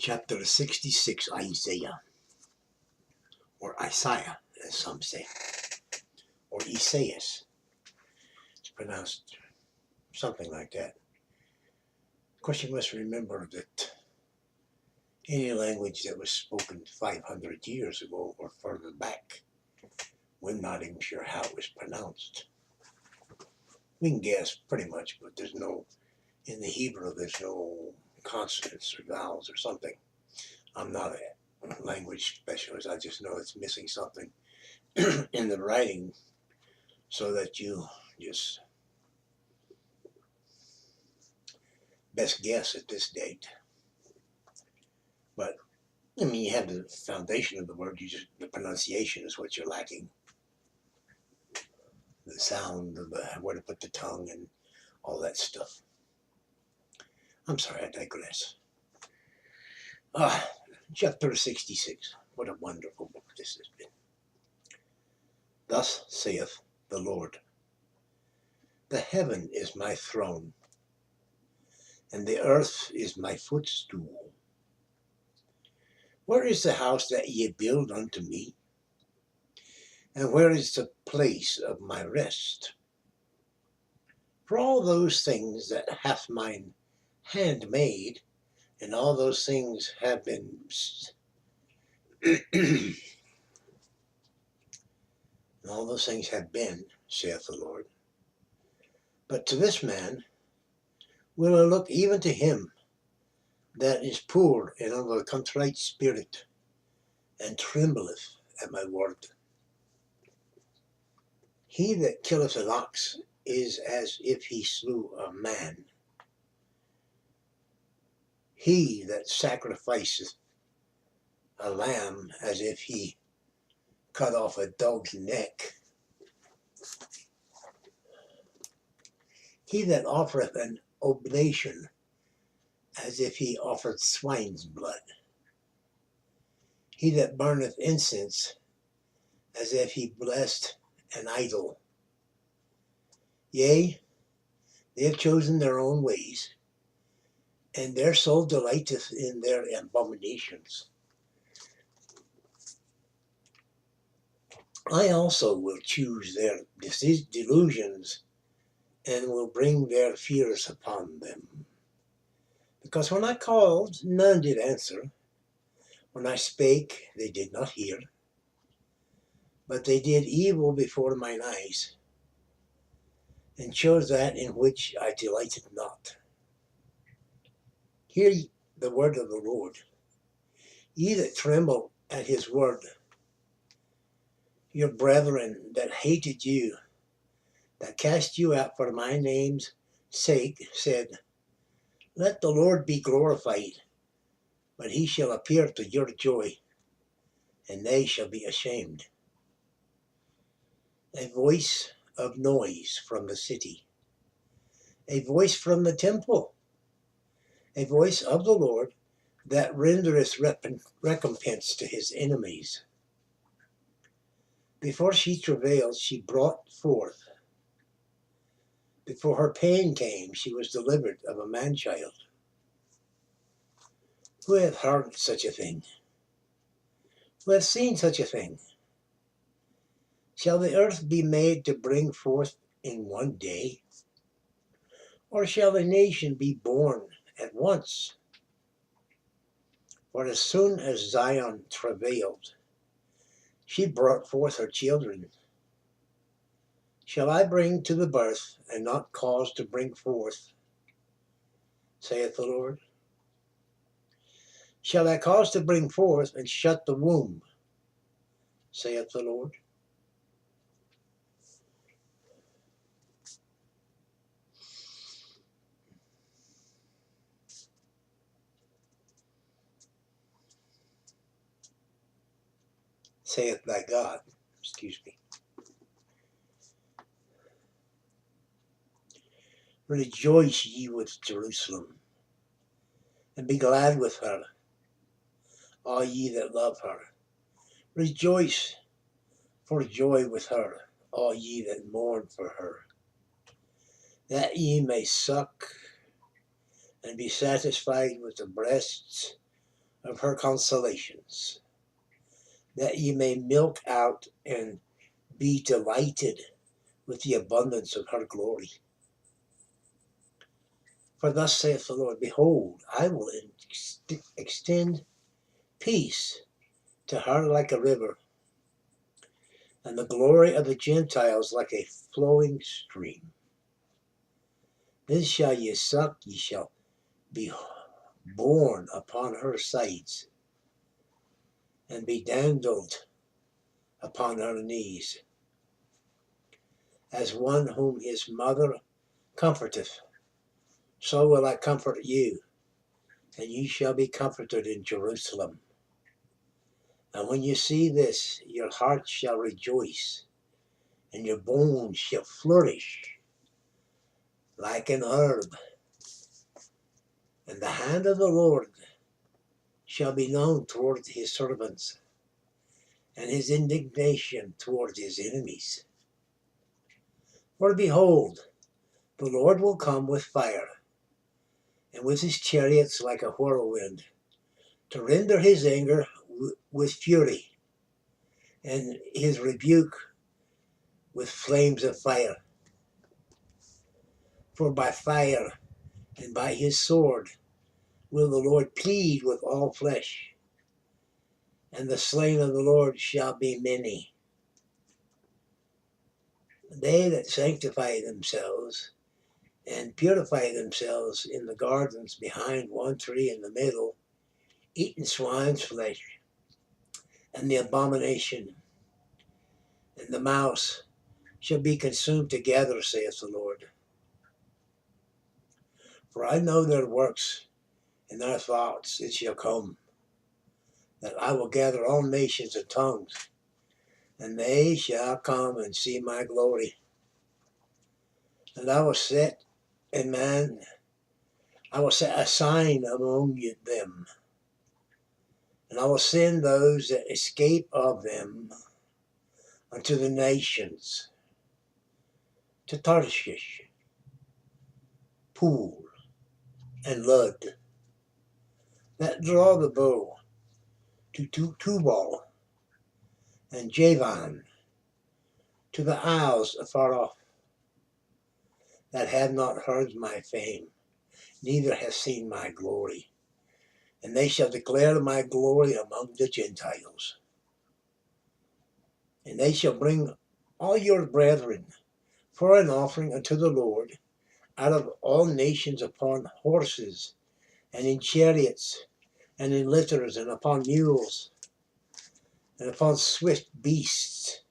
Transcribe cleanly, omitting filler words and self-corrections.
Chapter 66, Isaiah, or Isaiah, as some say, or Isaias. It's pronounced something like that. Of course, you must remember that any language that was spoken 500 years ago or further back, we're not even sure how it was pronounced. We can guess pretty much, but there's no, in the Hebrew, there's no consonants or vowels or something. I'm not a language specialist. I just know it's missing something in the writing so that you just best guess at this date. But, I mean, you have the foundation of the word, the pronunciation is what you're lacking. The sound, where to put the tongue and all that stuff. I'm sorry, I digress. Chapter 66. What a wonderful book this has been. Thus saith the Lord, the heaven is my throne, and the earth is my footstool. Where is the house that ye build unto me? And where is the place of my rest? For all those things that hath mine hand made, and all those things have been and all those things have been, saith the Lord. But to this man will I look, even to him that is poor and of a contrite spirit, and trembleth at my word. He that killeth an ox is as if he slew a man. He that sacrificeth a lamb as if he cut off a dog's neck. He that offereth an oblation as if he offered swine's blood. He that burneth incense as if he blessed an idol. Yea, they have chosen their own ways, and their soul delighteth in their abominations. I also will choose their delusions, and will bring their fears upon them. Because when I called, none did answer. When I spake, they did not hear. But they did evil before mine eyes, and chose that in which I delighted not. Hear the word of the Lord. Ye that tremble at his word, your brethren that hated you, that cast you out for my name's sake, said, let the Lord be glorified, but he shall appear to your joy, and they shall be ashamed. A voice of noise from the city, a voice from the temple, a voice of the Lord that rendereth recompense to his enemies. Before she travailed, she brought forth. Before her pain came, she was delivered of a man-child. Who hath heard such a thing? Who hath seen such a thing? Shall the earth be made to bring forth in one day? Or shall a nation be born at once? For as soon as Zion travailed, she brought forth her children. Shall I bring to the birth, and not cause to bring forth, saith the Lord? Shall I cause to bring forth, and shut the womb, saith the Lord? Saith thy God, excuse me. Rejoice ye with Jerusalem, and be glad with her, all ye that love her. Rejoice for joy with her, all ye that mourn for her, that ye may suck and be satisfied with the breasts of her consolations, that ye may milk out and be delighted with the abundance of her glory. For thus saith the Lord, behold, I will extend peace to her like a river, and the glory of the Gentiles like a flowing stream. Then shall ye suck, ye shall be borne upon her sides, and be dandled upon her knees, as one whom his mother comforteth. So will I comfort you, and ye shall be comforted in Jerusalem. And when you see this, your heart shall rejoice, and your bones shall flourish like an herb. And the hand of the Lord shall be known toward his servants, and his indignation toward his enemies. For behold, the Lord will come with fire, and with his chariots like a whirlwind, to render his anger with fury, and his rebuke with flames of fire. For by fire and by his sword will the Lord plead with all flesh, and the slain of the Lord shall be many. They that sanctify themselves and purify themselves in the gardens behind one tree in the middle, eating swine's flesh, and the abomination, and the mouse shall be consumed together, saith the Lord. For I know their works and their thoughts, it shall come, that I will gather all nations and tongues, and they shall come and see my glory. And I will set a sign among them, and I will send those that escape of them unto the nations, to Tarshish, Pool, and Lud, that draw the bow, to Tubal, and Javan, to the isles afar off, that have not heard my fame, neither have seen my glory. And they shall declare my glory among the Gentiles. And they shall bring all your brethren for an offering unto the Lord out of all nations upon horses, and in chariots, and in litters, and upon mules, and upon swift beasts,